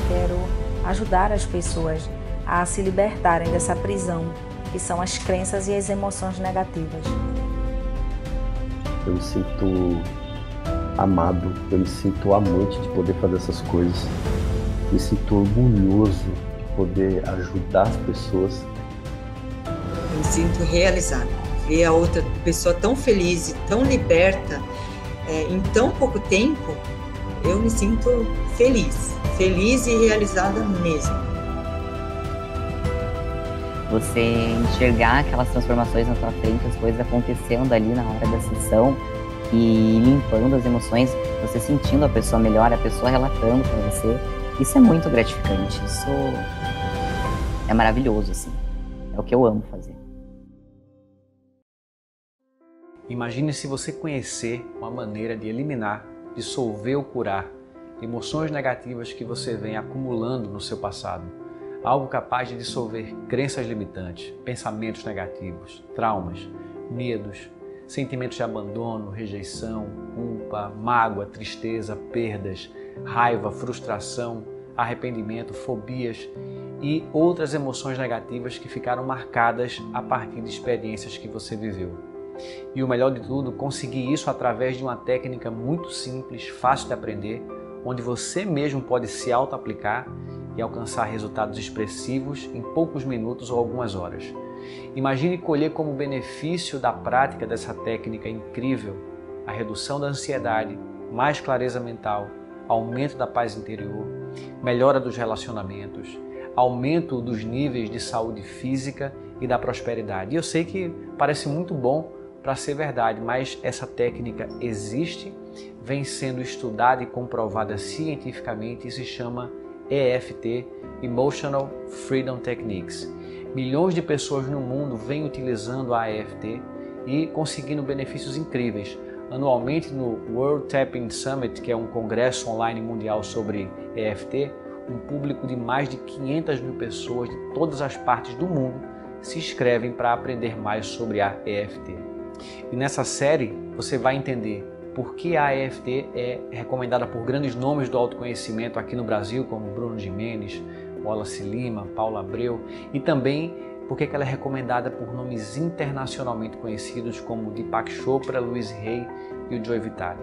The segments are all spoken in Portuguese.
quero ajudar as pessoas a se libertarem dessa prisão, que são as crenças e as emoções negativas. Eu me sinto amado, eu me sinto amante de poder fazer essas coisas. Me sinto orgulhoso de poder ajudar as pessoas. Eu me sinto realizado. Ver a outra pessoa tão feliz e tão liberta em tão pouco tempo, eu me sinto feliz e realizada mesmo. Você enxergar aquelas transformações na sua frente, as coisas acontecendo ali na hora da sessão e limpando as emoções, você sentindo a pessoa melhor, a pessoa relatando para você, isso é muito gratificante, isso é maravilhoso, assim, é o que eu amo fazer. Imagine se você conhecer uma maneira de eliminar, dissolver ou curar emoções negativas que você vem acumulando no seu passado. Algo capaz de dissolver crenças limitantes, pensamentos negativos, traumas, medos, sentimentos de abandono, rejeição, culpa, mágoa, tristeza, perdas, raiva, frustração, arrependimento, fobias e outras emoções negativas que ficaram marcadas a partir de experiências que você viveu. E o melhor de tudo, conseguir isso através de uma técnica muito simples, fácil de aprender, onde você mesmo pode se auto-aplicar e alcançar resultados expressivos em poucos minutos ou algumas horas. Imagine colher como benefício da prática dessa técnica incrível a redução da ansiedade, mais clareza mental, aumento da paz interior, melhora dos relacionamentos, aumento dos níveis de saúde física e da prosperidade. E eu sei que parece muito bom para ser verdade, mas essa técnica existe, vem sendo estudada e comprovada cientificamente e se chama EFT, Emotional Freedom Techniques. Milhões de pessoas no mundo vêm utilizando a EFT e conseguindo benefícios incríveis. Anualmente no World Tapping Summit, que é um congresso online mundial sobre EFT, um público de mais de 500 mil pessoas de todas as partes do mundo se inscrevem para aprender mais sobre a EFT. E nessa série você vai entender por que a EFT é recomendada por grandes nomes do autoconhecimento aqui no Brasil, como Bruno Gimenez, Wallace Lima, Paula Abreu, e também por que ela é recomendada por nomes internacionalmente conhecidos como Deepak Chopra, Louise Hay e o Joe Vitale.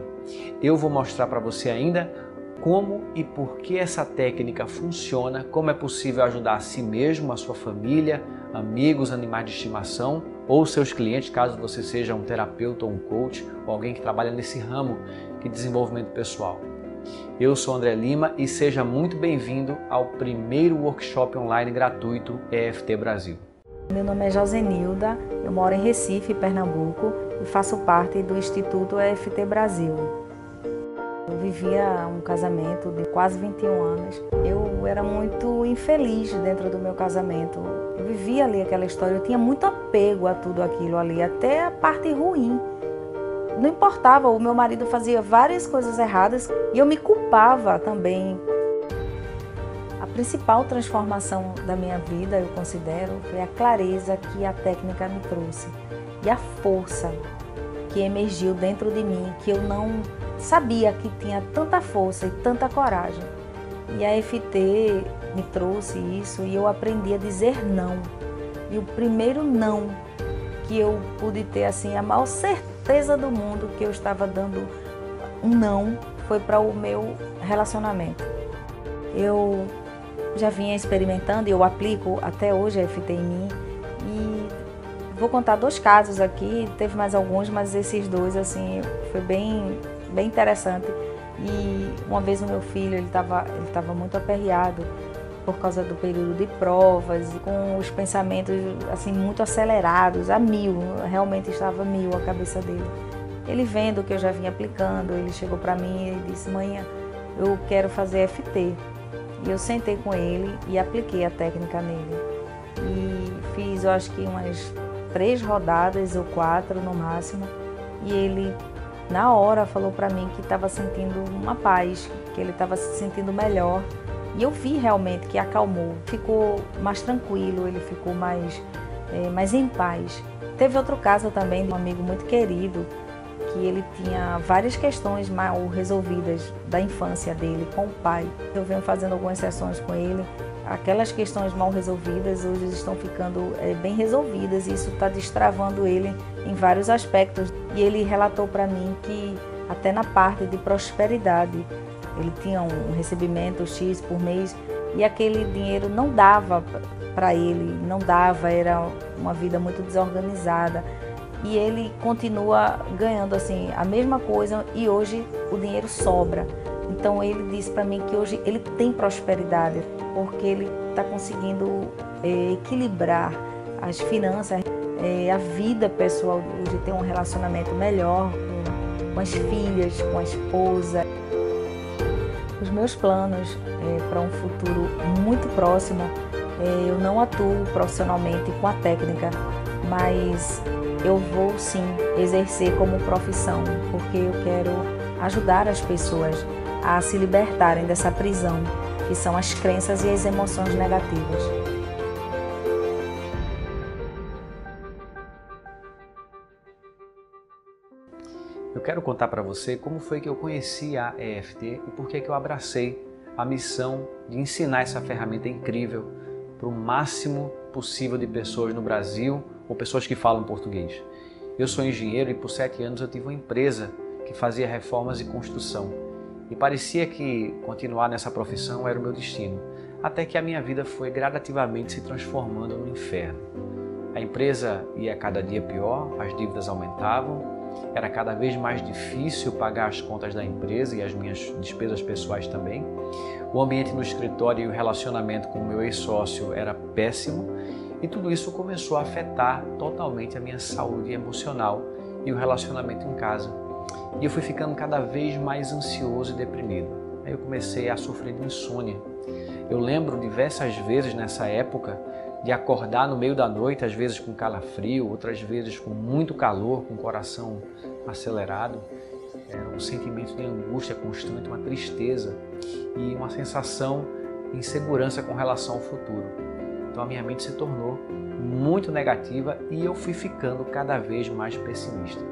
Eu vou mostrar para você ainda como e por que essa técnica funciona, como é possível ajudar a si mesmo, a sua família, amigos, animais de estimação ou seus clientes, caso você seja um terapeuta ou um coach ou alguém que trabalha nesse ramo de desenvolvimento pessoal. Eu sou André Lima e seja muito bem-vindo ao primeiro workshop online gratuito EFT Brasil. Meu nome é Josenilda, eu moro em Recife, Pernambuco e faço parte do Instituto EFT Brasil. Eu vivia um casamento de quase 21 anos. Eu era muito infeliz dentro do meu casamento. Eu vivia ali aquela história, eu tinha muito apego a tudo aquilo ali, até a parte ruim. Não importava, o meu marido fazia várias coisas erradas e eu me culpava também. A principal transformação da minha vida, eu considero, foi a clareza que a técnica me trouxe e a força que emergiu dentro de mim, que eu não sabia que tinha tanta força e tanta coragem. E a EFT me trouxe isso e eu aprendi a dizer não. E o primeiro não que eu pude ter, assim, a maior certeza do mundo que eu estava dando um não, foi para o meu relacionamento. Eu já vinha experimentando e eu aplico até hoje a EFT em mim. E vou contar 2 casos aqui, teve mais alguns, mas esses 2, assim, foi bem interessante. E uma vez o meu filho, ele estava muito aperreado por causa do período de provas, com os pensamentos assim muito acelerados, a 1000, realmente estava 1000 a cabeça dele. Ele vendo que eu já vinha aplicando, ele chegou para mim e disse: mãe, eu quero fazer EFT. E eu sentei com ele e apliquei a técnica nele. E fiz, eu acho que umas 3 rodadas ou 4 no máximo, e ele na hora falou para mim que estava sentindo uma paz, que ele estava se sentindo melhor. E eu vi realmente que acalmou, ficou mais tranquilo, ele ficou mais em paz. Teve outro caso também de um amigo muito querido, que ele tinha várias questões mal resolvidas da infância dele com o pai. Eu venho fazendo algumas sessões com ele. Aquelas questões mal resolvidas hoje estão ficando bem resolvidas e isso está destravando ele em vários aspectos. E ele relatou para mim que até na parte de prosperidade, ele tinha um recebimento X por mês e aquele dinheiro não dava para ele, era uma vida muito desorganizada. E ele continua ganhando assim a mesma coisa e hoje o dinheiro sobra. Então ele disse para mim que hoje ele tem prosperidade porque ele está conseguindo equilibrar as finanças, a vida pessoal hoje tem um relacionamento melhor com as filhas, com a esposa. Os meus planos para um futuro muito próximo, eu não atuo profissionalmente com a técnica, mas eu vou sim exercer como profissão, porque eu quero ajudar as pessoas a se libertarem dessa prisão, que são as crenças e as emoções negativas. Eu quero contar para você como foi que eu conheci a EFT e por que eu abracei a missão de ensinar essa ferramenta incrível para o máximo possível de pessoas no Brasil ou pessoas que falam português. Eu sou engenheiro e por 7 anos eu tive uma empresa que fazia reformas e construção. E parecia que continuar nessa profissão era o meu destino, até que a minha vida foi gradativamente se transformando no inferno. A empresa ia cada dia pior, as dívidas aumentavam, era cada vez mais difícil pagar as contas da empresa e as minhas despesas pessoais também. O ambiente no escritório e o relacionamento com o meu ex-sócio era péssimo e tudo isso começou a afetar totalmente a minha saúde emocional e o relacionamento em casa. E eu fui ficando cada vez mais ansioso e deprimido. Aí eu comecei a sofrer de insônia. Eu lembro diversas vezes nessa época de acordar no meio da noite, às vezes com calafrio, outras vezes com muito calor, com o coração acelerado. Era um sentimento de angústia constante, uma tristeza e uma sensação de insegurança com relação ao futuro. Então a minha mente se tornou muito negativa e eu fui ficando cada vez mais pessimista.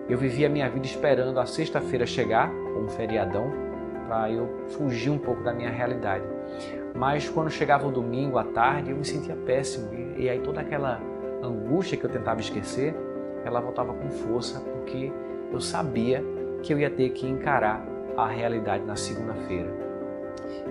Eu vivia a minha vida esperando a sexta-feira chegar, um feriadão, para eu fugir um pouco da minha realidade. Mas quando chegava o domingo à tarde, eu me sentia péssimo. E aí toda aquela angústia que eu tentava esquecer, ela voltava com força, porque eu sabia que eu ia ter que encarar a realidade na segunda-feira.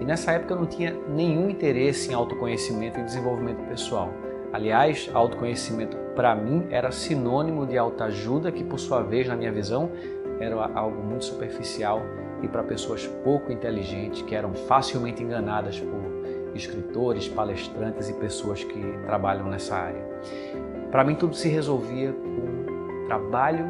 E nessa época eu não tinha nenhum interesse em autoconhecimento e desenvolvimento pessoal. Aliás, autoconhecimento para mim era sinônimo de autoajuda, que por sua vez, na minha visão, era algo muito superficial e para pessoas pouco inteligentes, que eram facilmente enganadas por escritores, palestrantes e pessoas que trabalham nessa área. Para mim tudo se resolvia com trabalho,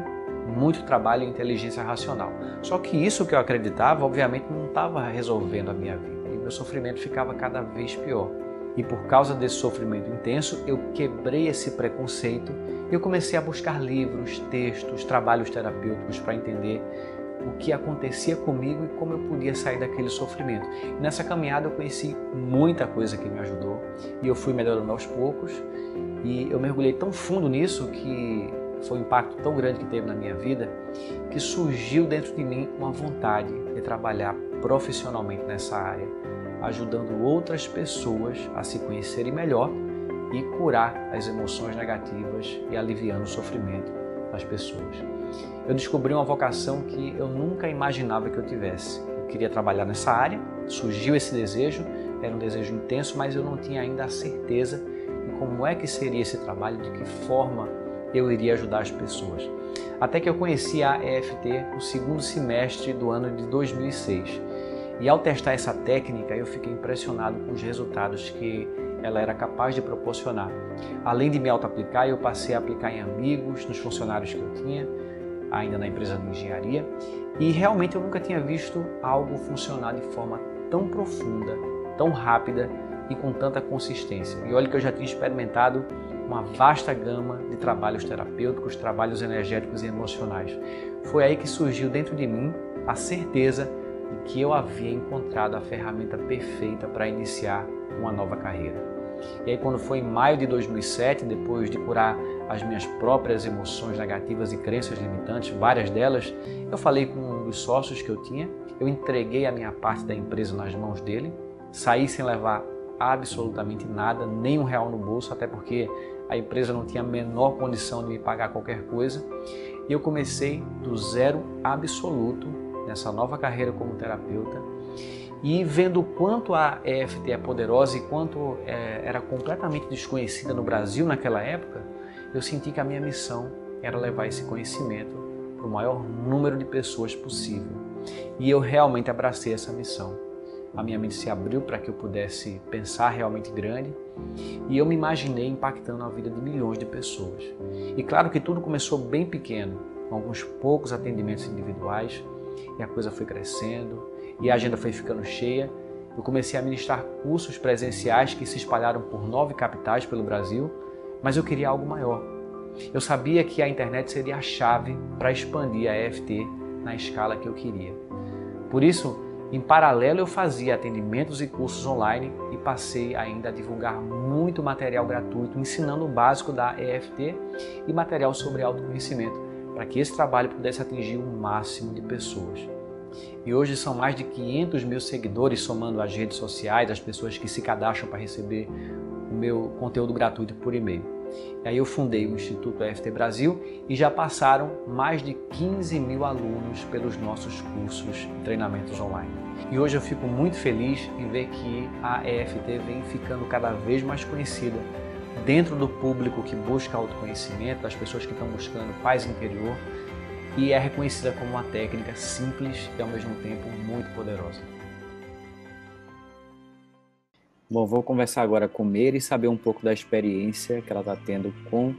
muito trabalho e inteligência racional. Só que isso que eu acreditava, obviamente, não estava resolvendo a minha vida e meu sofrimento ficava cada vez pior. E por causa desse sofrimento intenso, eu quebrei esse preconceito e eu comecei a buscar livros, textos, trabalhos terapêuticos para entender o que acontecia comigo e como eu podia sair daquele sofrimento. E nessa caminhada eu conheci muita coisa que me ajudou e eu fui melhorando aos poucos e eu mergulhei tão fundo nisso que foi um impacto tão grande que teve na minha vida que surgiu dentro de mim uma vontade de trabalhar profissionalmente nessa área, ajudando outras pessoas a se conhecerem melhor e curar as emoções negativas e aliviando o sofrimento das pessoas. Eu descobri uma vocação que eu nunca imaginava que eu tivesse. Eu queria trabalhar nessa área, surgiu esse desejo, era um desejo intenso, mas eu não tinha ainda a certeza de como é que seria esse trabalho, de que forma eu iria ajudar as pessoas. Até que eu conheci a EFT no segundo semestre do ano de 2006. E ao testar essa técnica, eu fiquei impressionado com os resultados que ela era capaz de proporcionar. Além de me auto-aplicar, eu passei a aplicar em amigos, nos funcionários que eu tinha, ainda na empresa de engenharia, e realmente eu nunca tinha visto algo funcionar de forma tão profunda, tão rápida e com tanta consistência. E olha que eu já tinha experimentado uma vasta gama de trabalhos terapêuticos, trabalhos energéticos e emocionais. Foi aí que surgiu dentro de mim a certeza de que eu havia encontrado a ferramenta perfeita para iniciar uma nova carreira. E aí quando foi em maio de 2007, depois de curar as minhas próprias emoções negativas e crenças limitantes, várias delas, eu falei com um dos sócios que eu tinha, eu entreguei a minha parte da empresa nas mãos dele, saí sem levar absolutamente nada, nem R$1 no bolso, até porque a empresa não tinha a menor condição de me pagar qualquer coisa. E eu comecei do zero absoluto nessa nova carreira como terapeuta. E vendo o quanto a EFT é poderosa e quanto era completamente desconhecida no Brasil naquela época, eu senti que a minha missão era levar esse conhecimento para o maior número de pessoas possível. E eu realmente abracei essa missão. A minha mente se abriu para que eu pudesse pensar realmente grande e eu me imaginei impactando a vida de milhões de pessoas. E claro que tudo começou bem pequeno, com alguns poucos atendimentos individuais, e a coisa foi crescendo e a agenda foi ficando cheia. Eu comecei a ministrar cursos presenciais que se espalharam por 9 capitais pelo Brasil, mas eu queria algo maior. Eu sabia que a internet seria a chave para expandir a EFT na escala que eu queria. Por isso, em paralelo, eu fazia atendimentos e cursos online e passei ainda a divulgar muito material gratuito, ensinando o básico da EFT e material sobre autoconhecimento, para que esse trabalho pudesse atingir o máximo de pessoas. E hoje são mais de 500 mil seguidores, somando as redes sociais, as pessoas que se cadastram para receber o meu conteúdo gratuito por e-mail. E aí eu fundei o Instituto EFT Brasil e já passaram mais de 15 mil alunos pelos nossos cursos e treinamentos online. E hoje eu fico muito feliz em ver que a EFT vem ficando cada vez mais conhecida dentro do público que busca autoconhecimento, das pessoas que estão buscando paz interior, e é reconhecida como uma técnica simples e ao mesmo tempo muito poderosa. Bom, vou conversar agora com Meire e saber um pouco da experiência que ela está tendo com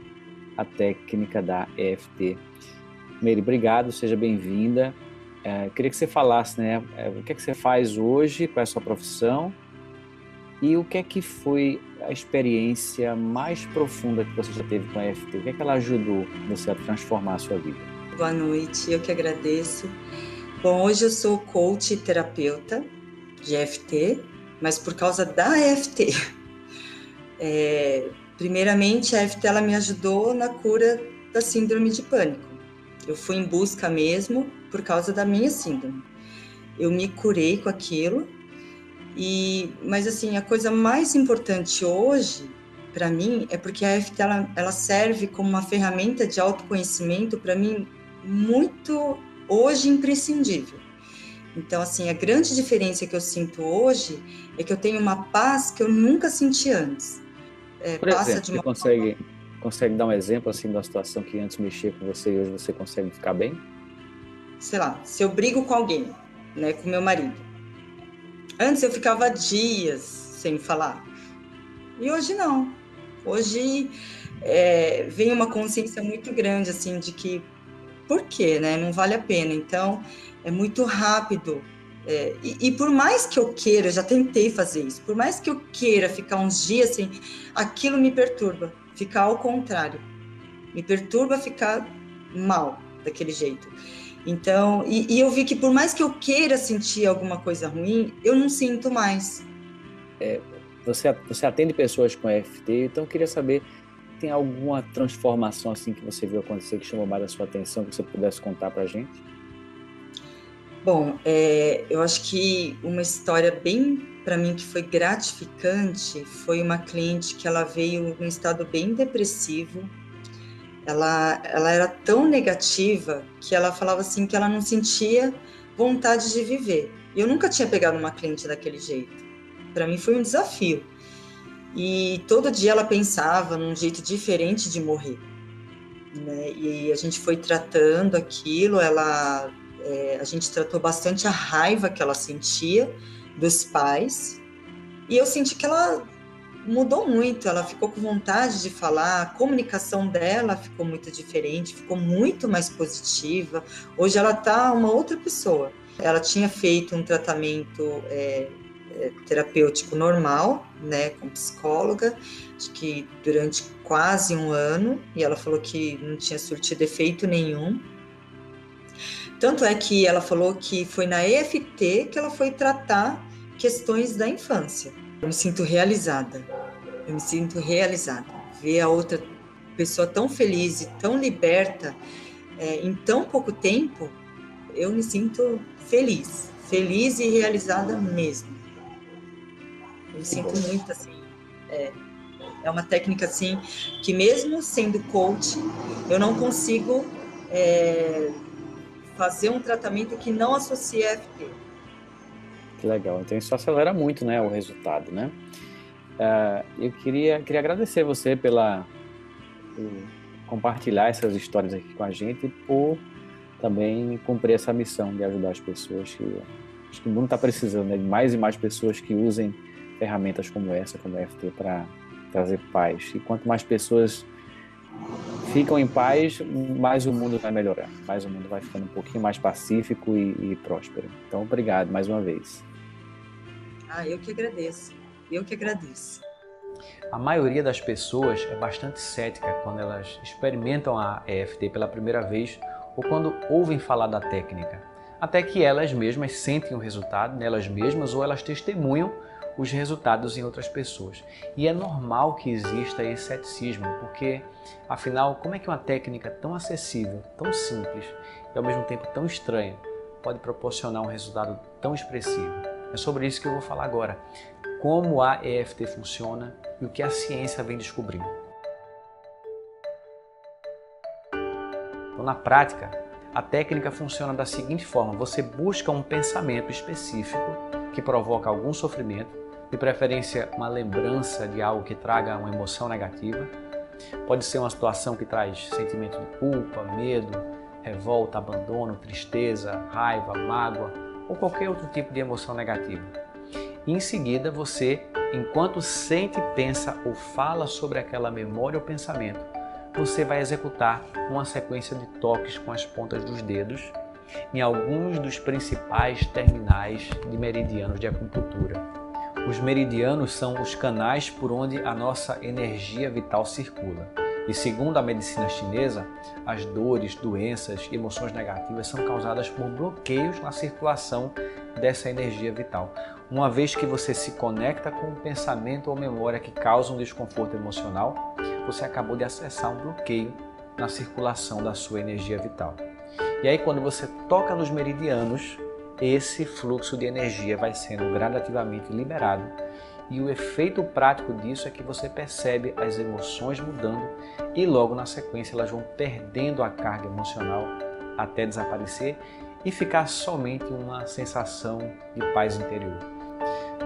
a técnica da EFT. Meire, obrigado, seja bem-vinda. Queria que você falasse, né, o que é que você faz hoje, qual é a sua profissão e o que é que foi a experiência mais profunda que você já teve com a EFT? O que é que ela ajudou você a transformar a sua vida? Boa noite, eu que agradeço. Bom, hoje eu sou coach e terapeuta de EFT, mas por causa da EFT. Primeiramente, a EFT ela me ajudou na cura da síndrome de pânico. Eu fui em busca mesmo por causa da minha síndrome. Eu me curei com aquilo, mas assim, a coisa mais importante hoje, para mim, é porque a EFT ela serve como uma ferramenta de autoconhecimento, para mim, muito hoje imprescindível. Então, assim, a grande diferença que eu sinto hoje é que eu tenho uma paz que eu nunca senti antes. Por exemplo, você consegue dar um exemplo assim de uma situação que antes mexia com você e hoje você consegue ficar bem? Sei lá, se eu brigo com alguém, né, com meu marido. Antes eu ficava dias sem falar. E hoje não. Hoje vem uma consciência muito grande, assim, de que por quê, né? Não vale a pena. Então, é muito rápido. E por mais que eu queira, eu já tentei fazer isso, por mais que eu queira ficar uns dias sem, aquilo me perturba, ficar ao contrário. Me perturba ficar mal, daquele jeito. Então, e eu vi que por mais que eu queira sentir alguma coisa ruim, eu não sinto mais. Você atende pessoas com EFT, então eu queria saber, tem alguma transformação assim que você viu acontecer que chamou mais a sua atenção, que você pudesse contar pra gente? Bom, eu acho que uma história bem, para mim, que foi gratificante, foi uma cliente que ela veio num estado bem depressivo. Ela era tão negativa que ela falava assim que ela não sentia vontade de viver. Eu nunca tinha pegado uma cliente daquele jeito. Para mim foi um desafio. E todo dia ela pensava num jeito diferente de morrer, né? E a gente foi tratando aquilo, a gente tratou bastante a raiva que ela sentia dos pais. E eu senti que ela mudou muito, ela ficou com vontade de falar, a comunicação dela ficou muito diferente, ficou muito mais positiva. Hoje ela está uma outra pessoa. Ela tinha feito um tratamento terapêutico normal, né, com psicóloga, acho que durante quase 1 ano, e ela falou que não tinha surtido efeito nenhum. Tanto é que ela falou que foi na EFT que ela foi tratar questões da infância. Eu me sinto realizada. Eu me sinto realizada. Ver a outra pessoa tão feliz e tão liberta em tão pouco tempo, eu me sinto feliz. Feliz e realizada mesmo. Eu me sinto muito assim. É uma técnica assim que mesmo sendo coach, eu não consigo fazer um tratamento que não associe a EFT. Que legal. Então isso acelera muito, né, o resultado, né? Eu queria agradecer você por compartilhar essas histórias aqui com a gente e por também cumprir essa missão de ajudar as pessoas. Acho que o mundo está precisando, né, de mais e mais pessoas que usem ferramentas como essa, como a EFT, para trazer paz. E quanto mais pessoas ficam em paz, mais o mundo vai melhorar, mais o mundo vai ficando um pouquinho mais pacífico e próspero. Então, obrigado mais uma vez. Eu que agradeço. Eu que agradeço. A maioria das pessoas é bastante cética quando elas experimentam a EFT pela primeira vez ou quando ouvem falar da técnica, até que elas mesmas sentem o resultado nelas mesmas ou elas testemunham os resultados em outras pessoas. E é normal que exista esse ceticismo, porque, afinal, como é que uma técnica tão acessível, tão simples e ao mesmo tempo tão estranha pode proporcionar um resultado tão expressivo? É sobre isso que eu vou falar agora. Como a EFT funciona e o que a ciência vem descobrindo. Então, na prática, a técnica funciona da seguinte forma: você busca um pensamento específico que provoca algum sofrimento, de preferência uma lembrança de algo que traga uma emoção negativa. Pode ser uma situação que traz sentimento de culpa, medo, revolta, abandono, tristeza, raiva, mágoa ou qualquer outro tipo de emoção negativa. E em seguida você, enquanto sente, pensa ou fala sobre aquela memória ou pensamento, você vai executar uma sequência de toques com as pontas dos dedos em alguns dos principais terminais de meridianos de acupuntura. Os meridianos são os canais por onde a nossa energia vital circula. E segundo a medicina chinesa, as dores, doenças e emoções negativas são causadas por bloqueios na circulação dessa energia vital. Uma vez que você se conecta com um pensamento ou memória que causa um desconforto emocional, você acabou de acessar um bloqueio na circulação da sua energia vital. E aí, quando você toca nos meridianos, esse fluxo de energia vai sendo gradativamente liberado. E o efeito prático disso é que você percebe as emoções mudando e logo na sequência elas vão perdendo a carga emocional até desaparecer e ficar somente uma sensação de paz interior.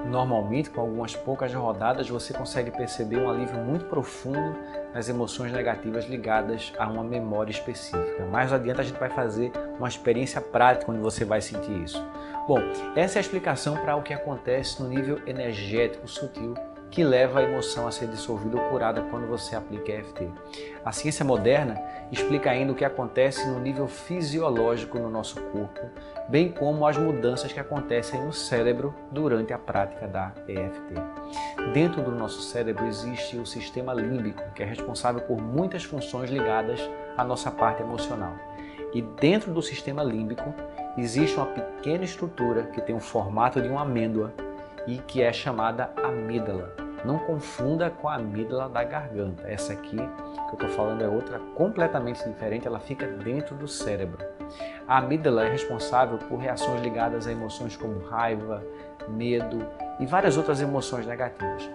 Normalmente, com algumas poucas rodadas, você consegue perceber um alívio muito profundo nas emoções negativas ligadas a uma memória específica. Mais adiante a gente vai fazer uma experiência prática onde você vai sentir isso. Bom, essa é a explicação para o que acontece no nível energético sutil que leva a emoção a ser dissolvida ou curada quando você aplica EFT. A ciência moderna explica ainda o que acontece no nível fisiológico no nosso corpo, bem como as mudanças que acontecem no cérebro durante a prática da EFT. Dentro do nosso cérebro existe o sistema límbico, que é responsável por muitas funções ligadas à nossa parte emocional. E dentro do sistema límbico existe uma pequena estrutura que tem o formato de uma amêndoa e que é chamada amígdala. Não confunda com a amígdala da garganta. Essa aqui que eu estou falando é outra completamente diferente, ela fica dentro do cérebro. A amígdala é responsável por reações ligadas a emoções como raiva, medo e várias outras emoções negativas.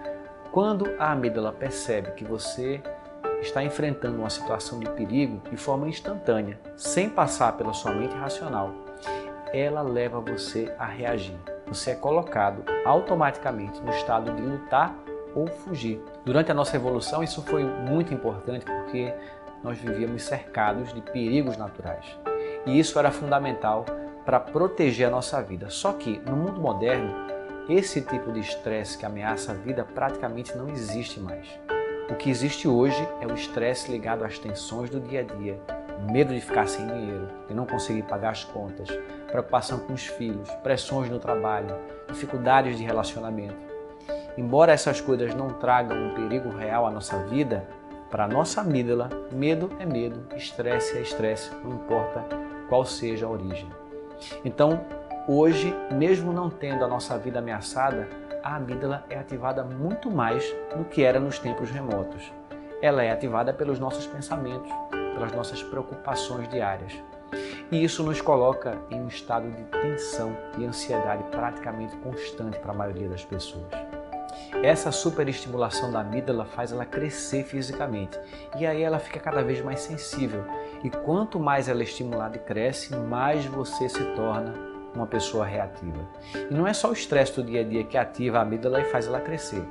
Quando a amígdala percebe que você está enfrentando uma situação de perigo de forma instantânea, sem passar pela sua mente racional, ela leva você a reagir. Você é colocado automaticamente no estado de lutar ou fugir. Durante a nossa evolução, isso foi muito importante porque nós vivíamos cercados de perigos naturais. E isso era fundamental para proteger a nossa vida. Só que, no mundo moderno, esse tipo de estresse que ameaça a vida praticamente não existe mais. O que existe hoje é o estresse ligado às tensões do dia a dia, medo de ficar sem dinheiro, de não conseguir pagar as contas, preocupação com os filhos, pressões no trabalho, dificuldades de relacionamento. Embora essas coisas não tragam um perigo real à nossa vida, para a nossa amígdala, medo é medo, estresse é estresse, não importa qual seja a origem. Então, hoje, mesmo não tendo a nossa vida ameaçada, a amígdala é ativada muito mais do que era nos tempos remotos. Ela é ativada pelos nossos pensamentos, pelas nossas preocupações diárias. E isso nos coloca em um estado de tensão e ansiedade praticamente constante para a maioria das pessoas. Essa superestimulação da amígdala faz ela crescer fisicamente e aí ela fica cada vez mais sensível. E quanto mais ela é estimulada e cresce, mais você se torna uma pessoa reativa. E não é só o estresse do dia a dia que ativa a amígdala e faz ela crescer.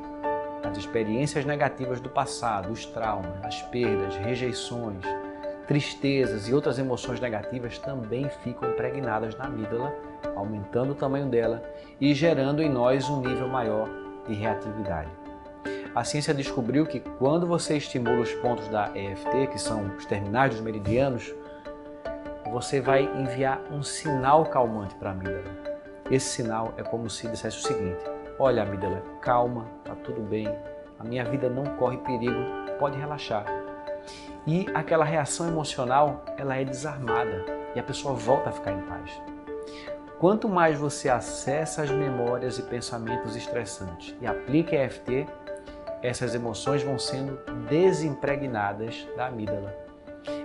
As experiências negativas do passado, os traumas, as perdas, rejeições, tristezas e outras emoções negativas também ficam impregnadas na amígdala, aumentando o tamanho dela e gerando em nós um nível maior de reatividade. A ciência descobriu que quando você estimula os pontos da EFT, que são os terminais dos meridianos, você vai enviar um sinal calmante para a amígdala. Esse sinal é como se dissesse o seguinte: olha, amígdala, calma, tá tudo bem, a minha vida não corre perigo, pode relaxar. E aquela reação emocional, ela é desarmada e a pessoa volta a ficar em paz. Quanto mais você acessa as memórias e pensamentos estressantes e aplica EFT, essas emoções vão sendo desimpregnadas da amígdala.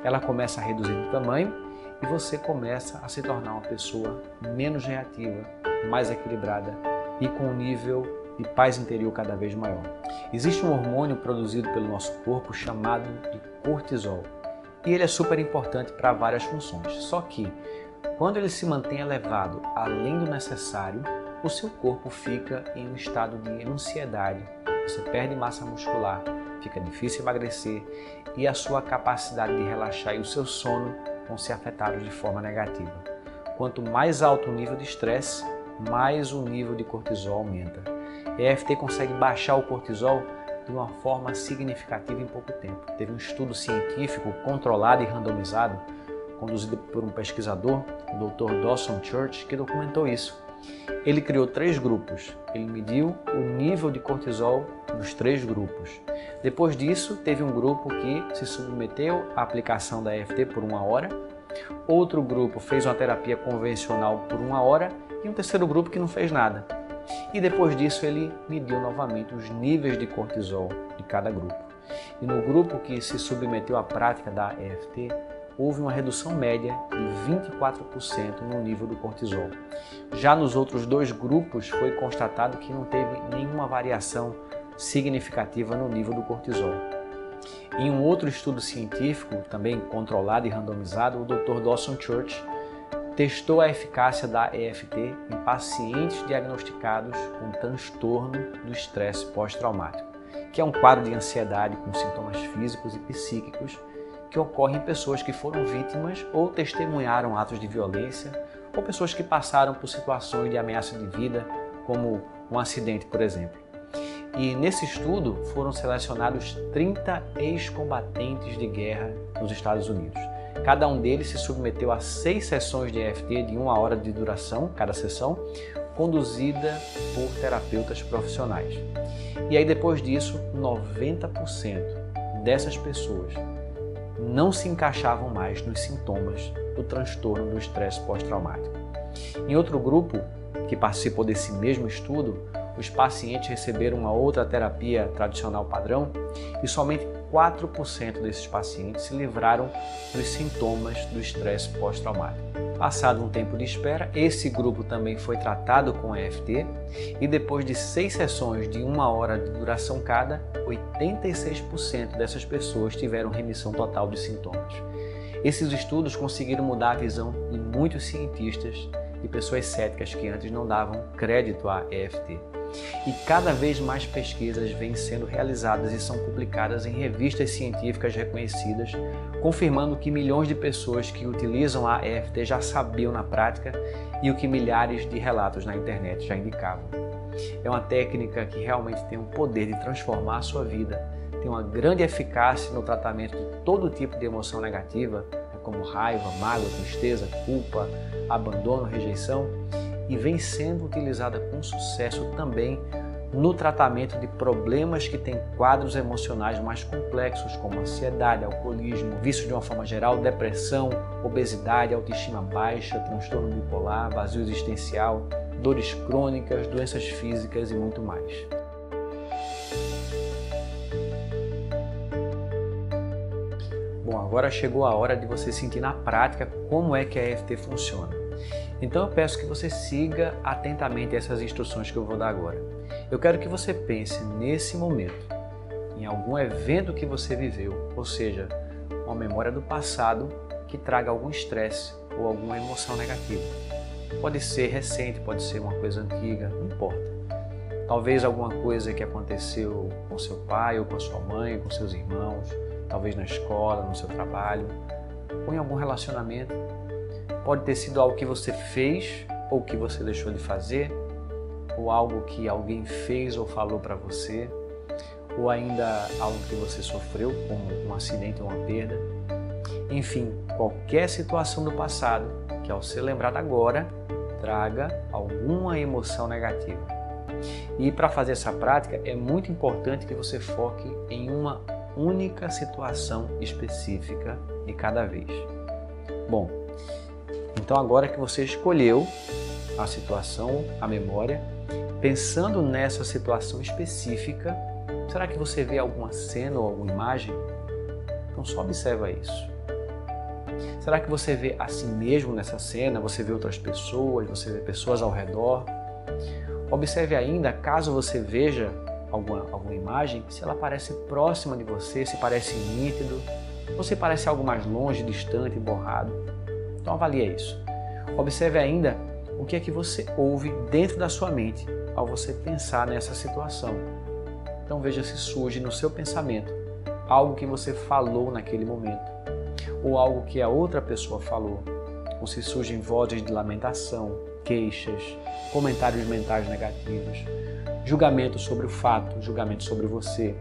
Ela começa a reduzir de tamanho e você começa a se tornar uma pessoa menos reativa, mais equilibrada e com um nível de paz interior cada vez maior. Existe um hormônio produzido pelo nosso corpo chamado de cortisol e ele é super importante para várias funções, só que quando ele se mantém elevado além do necessário, o seu corpo fica em um estado de ansiedade, você perde massa muscular, fica difícil emagrecer e a sua capacidade de relaxar e o seu sono vão ser afetados de forma negativa. Quanto mais alto o nível de estresse, mais o nível de cortisol aumenta. A EFT consegue baixar o cortisol de uma forma significativa em pouco tempo. Teve um estudo científico controlado e randomizado, conduzido por um pesquisador, o Dr. Dawson Church, que documentou isso. Ele criou 3 grupos. Ele mediu o nível de cortisol dos 3 grupos. Depois disso, teve um grupo que se submeteu à aplicação da EFT por 1 hora. Outro grupo fez uma terapia convencional por 1 hora e um terceiro grupo que não fez nada. E depois disso ele mediu novamente os níveis de cortisol de cada grupo. E no grupo que se submeteu à prática da EFT, houve uma redução média de 24% no nível do cortisol. Já nos outros 2 grupos foi constatado que não teve nenhuma variação significativa no nível do cortisol. Em um outro estudo científico, também controlado e randomizado, o Dr. Dawson Church testou a eficácia da EFT em pacientes diagnosticados com transtorno do estresse pós-traumático, que é um quadro de ansiedade com sintomas físicos e psíquicos que ocorre em pessoas que foram vítimas ou testemunharam atos de violência ou pessoas que passaram por situações de ameaça de vida, como um acidente, por exemplo. E nesse estudo foram selecionados 30 ex-combatentes de guerra nos Estados Unidos. Cada um deles se submeteu a 6 sessões de EFT de 1 hora de duração, cada sessão, conduzida por terapeutas profissionais. E aí depois disso, 90% dessas pessoas não se encaixavam mais nos sintomas do transtorno do estresse pós-traumático. Em outro grupo, que participou desse mesmo estudo, os pacientes receberam uma outra terapia tradicional padrão e somente 4% desses pacientes se livraram dos sintomas do estresse pós-traumático. Passado um tempo de espera, esse grupo também foi tratado com EFT e depois de 6 sessões de 1 hora de duração cada, 86% dessas pessoas tiveram remissão total de sintomas. Esses estudos conseguiram mudar a visão de muitos cientistas e pessoas céticas que antes não davam crédito à EFT. E cada vez mais pesquisas vêm sendo realizadas e são publicadas em revistas científicas reconhecidas, confirmando que milhões de pessoas que utilizam a EFT já sabiam na prática e o que milhares de relatos na internet já indicavam. É uma técnica que realmente tem o poder de transformar a sua vida, tem uma grande eficácia no tratamento de todo tipo de emoção negativa, como raiva, mágoa, tristeza, culpa, abandono, rejeição, e vem sendo utilizada com sucesso também no tratamento de problemas que têm quadros emocionais mais complexos, como ansiedade, alcoolismo, vício de uma forma geral, depressão, obesidade, autoestima baixa, transtorno bipolar, vazio existencial, dores crônicas, doenças físicas e muito mais. Bom, agora chegou a hora de você sentir na prática como é que a EFT funciona. Então eu peço que você siga atentamente essas instruções que eu vou dar agora. Eu quero que você pense nesse momento, em algum evento que você viveu, ou seja, uma memória do passado que traga algum estresse ou alguma emoção negativa. Pode ser recente, pode ser uma coisa antiga, não importa. Talvez alguma coisa que aconteceu com seu pai ou com a sua mãe, com seus irmãos, talvez na escola, no seu trabalho, ou em algum relacionamento. Pode ter sido algo que você fez ou que você deixou de fazer, ou algo que alguém fez ou falou para você, ou ainda algo que você sofreu, como um acidente ou uma perda. Enfim, qualquer situação do passado que, ao ser lembrada agora, traga alguma emoção negativa. E para fazer essa prática, é muito importante que você foque em uma única situação específica de cada vez. Bom, então agora que você escolheu a situação, a memória, pensando nessa situação específica, será que você vê alguma cena ou alguma imagem? Então só observa isso. Será que você vê a si mesmo nessa cena? Você vê outras pessoas? Você vê pessoas ao redor? Observe ainda, caso você veja alguma imagem, se ela parece próxima de você, se parece nítido, ou se parece algo mais longe, distante, borrado. Então avalie isso. Observe ainda o que é que você ouve dentro da sua mente ao você pensar nessa situação. Então veja se surge no seu pensamento algo que você falou naquele momento, ou algo que a outra pessoa falou, ou se surgem vozes de lamentação, queixas, comentários mentais negativos, julgamento sobre o fato, julgamento sobre você,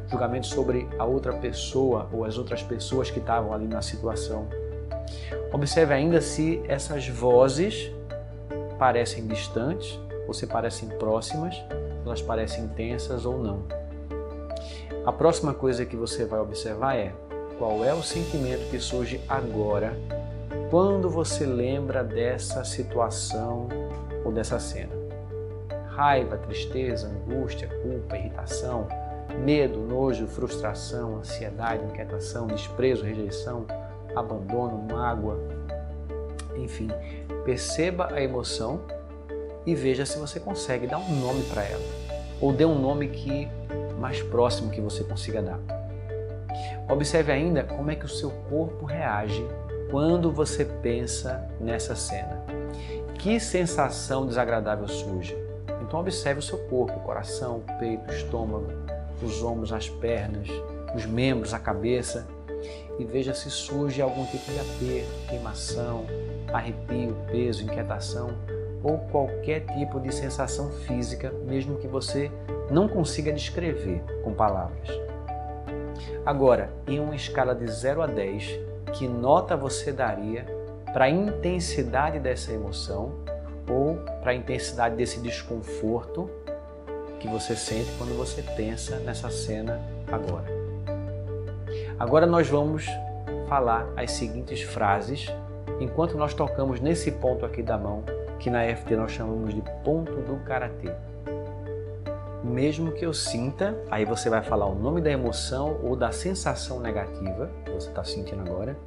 julgamento sobre a outra pessoa ou as outras pessoas que estavam ali na situação. Observe ainda se essas vozes parecem distantes ou se parecem próximas, se elas parecem intensas ou não. A próxima coisa que você vai observar é qual é o sentimento que surge agora quando você lembra dessa situação ou dessa cena. Raiva, tristeza, angústia, culpa, irritação, medo, nojo, frustração, ansiedade, inquietação, desprezo, rejeição, abandono, mágoa. Enfim, perceba a emoção e veja se você consegue dar um nome para ela. Ou dê um nome mais próximo que você consiga dar. Observe ainda como é que o seu corpo reage quando você pensa nessa cena. Que sensação desagradável surge? Então observe o seu corpo, o coração, o peito, o estômago, os ombros, as pernas, os membros, a cabeça, e veja se surge algum tipo de aperto, queimação, arrepio, peso, inquietação ou qualquer tipo de sensação física, mesmo que você não consiga descrever com palavras. Agora, em uma escala de 0 a 10, que nota você daria para a intensidade dessa emoção ou para a intensidade desse desconforto que você sente quando você pensa nessa cena agora? Agora nós vamos falar as seguintes frases enquanto nós tocamos nesse ponto aqui da mão, que na EFT nós chamamos de ponto do Karatê. Mesmo que eu sinta, aí você vai falar o nome da emoção ou da sensação negativa que você está sentindo agora.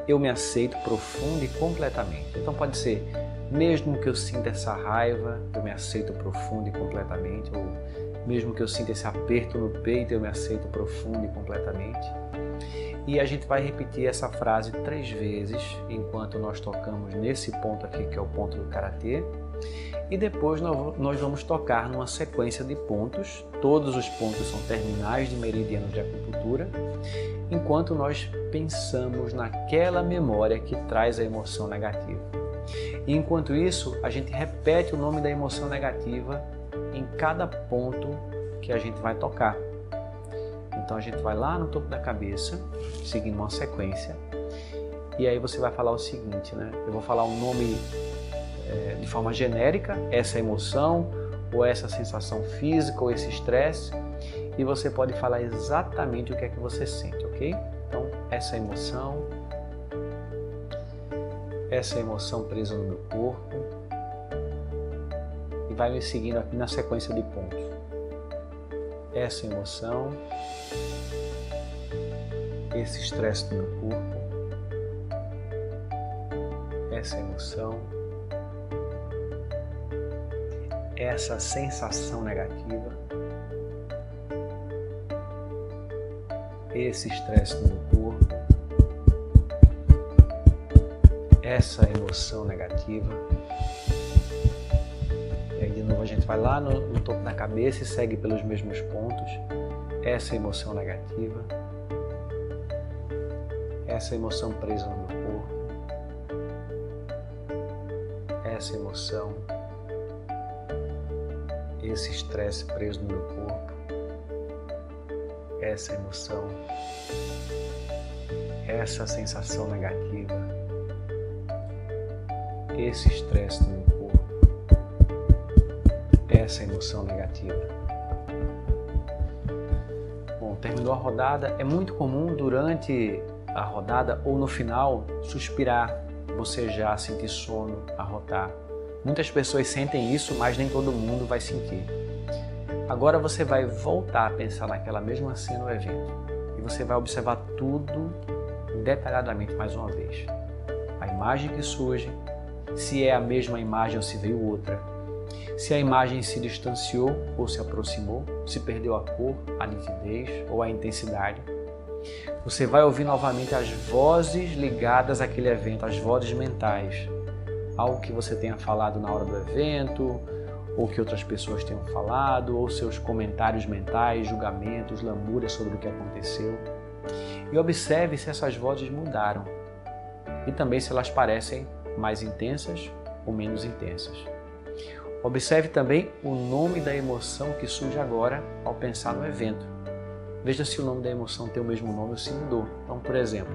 Eu me aceito profundo e completamente. Então pode ser, mesmo que eu sinta essa raiva, eu me aceito profundo e completamente. Ou mesmo que eu sinta esse aperto no peito, eu me aceito profundo e completamente. E a gente vai repetir essa frase 3 vezes enquanto nós tocamos nesse ponto aqui, que é o ponto do Karatê. E depois nós vamos tocar numa sequência de pontos. Todos os pontos são terminais de meridianos de acupuntura, enquanto nós pensamos naquela memória que traz a emoção negativa. E enquanto isso, a gente repete o nome da emoção negativa em cada ponto que a gente vai tocar. Então a gente vai lá no topo da cabeça, seguindo uma sequência, e aí você vai falar o seguinte, né? Eu vou falar um nome de forma genérica, essa emoção, ou essa sensação física, ou esse estresse, e você pode falar exatamente o que é que você sente, ok? Então, essa emoção presa no meu corpo, e vai me seguindo aqui na sequência de pontos. Essa emoção, esse estresse do meu corpo, essa emoção, essa sensação negativa, esse estresse do meu corpo, essa emoção negativa. E aí de novo a gente vai lá no topo da cabeça e segue pelos mesmos pontos. Essa emoção negativa, essa emoção presa no meu corpo, essa emoção, esse estresse preso no meu corpo, essa emoção, essa sensação negativa, esse estresse no meu corpo, essa emoção negativa. Bom, terminou a rodada. É muito comum durante a rodada ou no final suspirar, bocejar, sentir sono, arrotar. Muitas pessoas sentem isso, mas nem todo mundo vai sentir. Agora você vai voltar a pensar naquela mesma cena ou evento e você vai observar tudo detalhadamente mais uma vez. A imagem que surge, se é a mesma imagem ou se veio outra, se a imagem se distanciou ou se aproximou, se perdeu a cor, a nitidez ou a intensidade. Você vai ouvir novamente as vozes ligadas àquele evento, as vozes mentais, algo que você tenha falado na hora do evento, ou que outras pessoas tenham falado, ou seus comentários mentais, julgamentos, lamúrias sobre o que aconteceu. E observe se essas vozes mudaram e também se elas parecem mais intensas ou menos intensas. Observe também o nome da emoção que surge agora ao pensar no evento. Veja se o nome da emoção tem o mesmo nome ou se mudou. Então, por exemplo,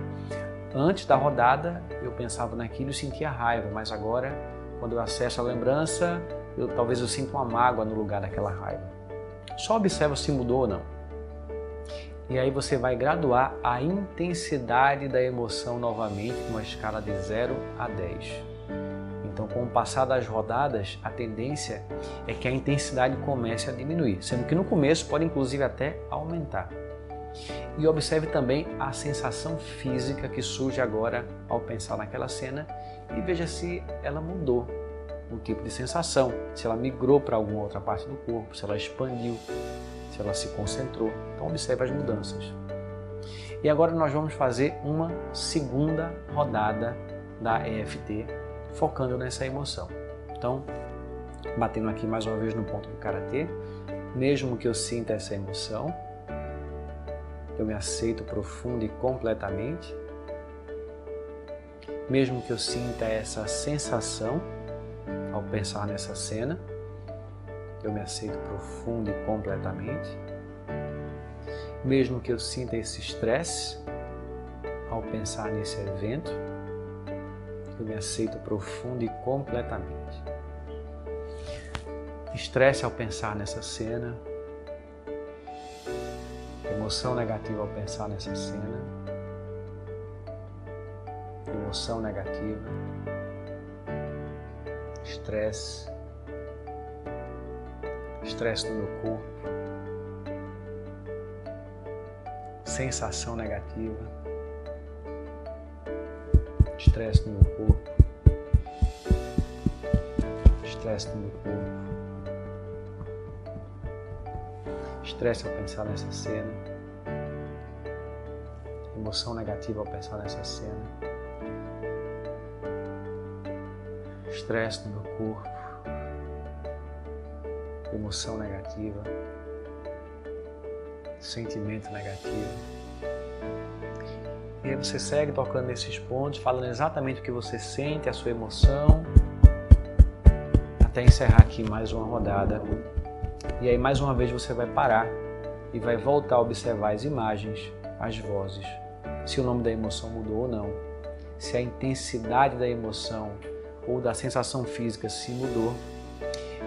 antes da rodada eu pensava naquilo e sentia raiva, mas agora, quando eu acesso a lembrança, talvez eu sinta uma mágoa no lugar daquela raiva. Só observa se mudou ou não. E aí você vai graduar a intensidade da emoção novamente numa escala de 0 a 10. Então, com o passar das rodadas, a tendência é que a intensidade comece a diminuir, sendo que no começo pode inclusive até aumentar. E observe também a sensação física que surge agora ao pensar naquela cena e veja se ela mudou o tipo de sensação, se ela migrou para alguma outra parte do corpo, se ela expandiu, se ela se concentrou. Então observe as mudanças. E agora nós vamos fazer uma segunda rodada da EFT, focando nessa emoção. Então, batendo aqui mais uma vez no ponto do Karatê, mesmo que eu sinta essa emoção, eu me aceito profundo e completamente. Mesmo que eu sinta essa sensação ao pensar nessa cena, eu me aceito profundo e completamente. Mesmo que eu sinta esse estresse ao pensar nesse evento, eu me aceito profundo e completamente. Estresse ao pensar nessa cena, emoção negativa ao pensar nessa cena, emoção negativa, estresse no meu corpo, sensação negativa, estresse no meu corpo, estresse no meu corpo, estresse ao pensar nessa cena, emoção negativa ao pensar nessa cena, estresse no meu corpo, emoção negativa, sentimento negativo. E aí você segue tocando nesses pontos, falando exatamente o que você sente, a sua emoção, até encerrar aqui mais uma rodada. E aí mais uma vez você vai parar e vai voltar a observar as imagens, as vozes, se o nome da emoção mudou ou não, se a intensidade da emoção ou da sensação física se mudou.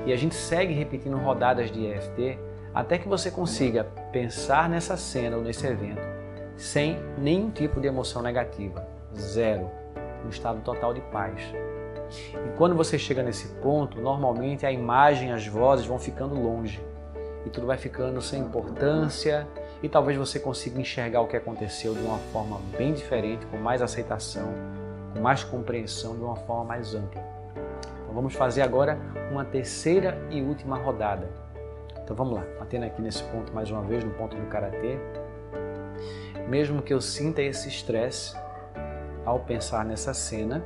E a gente segue repetindo rodadas de EFT até que você consiga pensar nessa cena ou nesse evento sem nenhum tipo de emoção negativa, zero, um estado total de paz. E quando você chega nesse ponto, normalmente a imagem, as vozes vão ficando longe e tudo vai ficando sem importância e talvez você consiga enxergar o que aconteceu de uma forma bem diferente, com mais aceitação, com mais compreensão, de uma forma mais ampla. Então vamos fazer agora uma terceira e última rodada. Então vamos lá, batendo aqui nesse ponto mais uma vez, no ponto do Karatê. Mesmo que eu sinta esse estresse ao pensar nessa cena,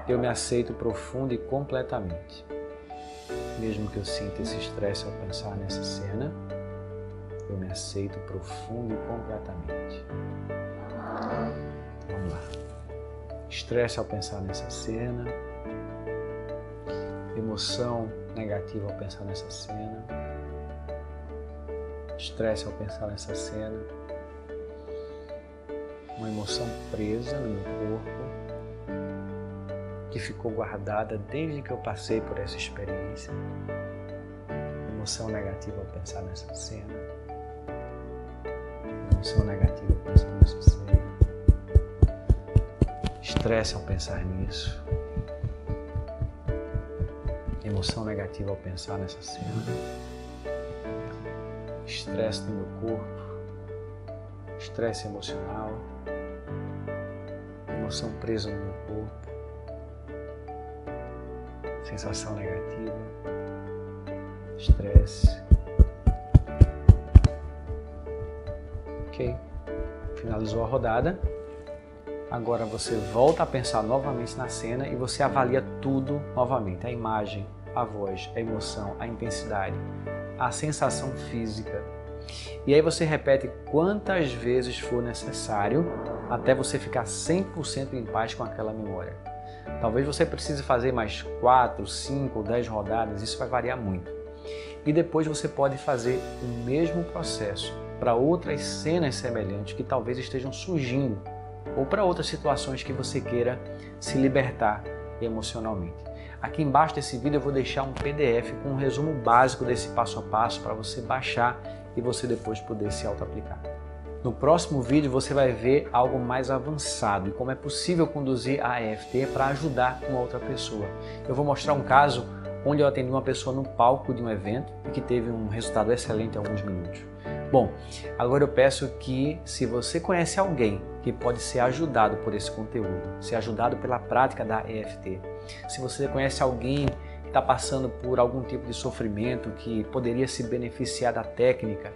eu me aceito profundo e completamente. Mesmo que eu sinta esse estresse ao pensar nessa cena, eu me aceito profundo e completamente. Vamos lá. Estresse ao pensar nessa cena, emoção negativa ao pensar nessa cena, estresse ao pensar nessa cena, uma emoção presa no meu corpo, que ficou guardada desde que eu passei por essa experiência. Emoção negativa ao pensar nessa cena. Emoção negativa ao pensar nessa cena. Estresse ao pensar nisso. Emoção negativa ao pensar nessa cena. Estresse no meu corpo. Estresse emocional. Emoção presa no meu corpo. Sensação negativa, estresse. Ok, finalizou a rodada. Agora você volta a pensar novamente na cena e você avalia tudo novamente. A imagem, a voz, a emoção, a intensidade, a sensação física. E aí você repete quantas vezes for necessário até você ficar 100% em paz com aquela memória. Talvez você precise fazer mais 4, 5 ou 10 rodadas, isso vai variar muito. E depois você pode fazer o mesmo processo para outras cenas semelhantes que talvez estejam surgindo ou para outras situações que você queira se libertar emocionalmente. Aqui embaixo desse vídeo eu vou deixar um PDF com um resumo básico desse passo a passo para você baixar e você depois poder se auto-aplicar. No próximo vídeo você vai ver algo mais avançado e como é possível conduzir a EFT para ajudar uma outra pessoa. Eu vou mostrar um caso onde eu atendi uma pessoa no palco de um evento e que teve um resultado excelente em alguns minutos. Bom, agora eu peço que, se você conhece alguém que pode ser ajudado por esse conteúdo, ser ajudado pela prática da EFT, se você conhece alguém que está passando por algum tipo de sofrimento que poderia se beneficiar da técnica,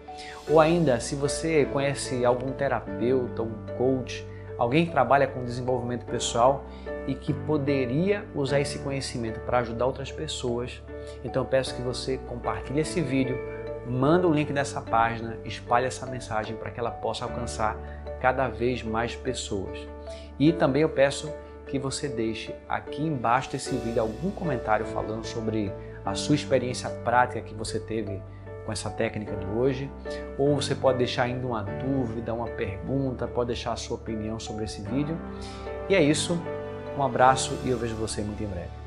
ou ainda se você conhece algum terapeuta, um coach, alguém que trabalha com desenvolvimento pessoal e que poderia usar esse conhecimento para ajudar outras pessoas, então eu peço que você compartilhe esse vídeo, manda o link dessa página, espalhe essa mensagem para que ela possa alcançar cada vez mais pessoas. E também eu peço que você deixe aqui embaixo desse vídeo algum comentário falando sobre a sua experiência prática que você teve com essa técnica de hoje, ou você pode deixar ainda uma dúvida, uma pergunta, pode deixar a sua opinião sobre esse vídeo. E é isso, um abraço e eu vejo você muito em breve.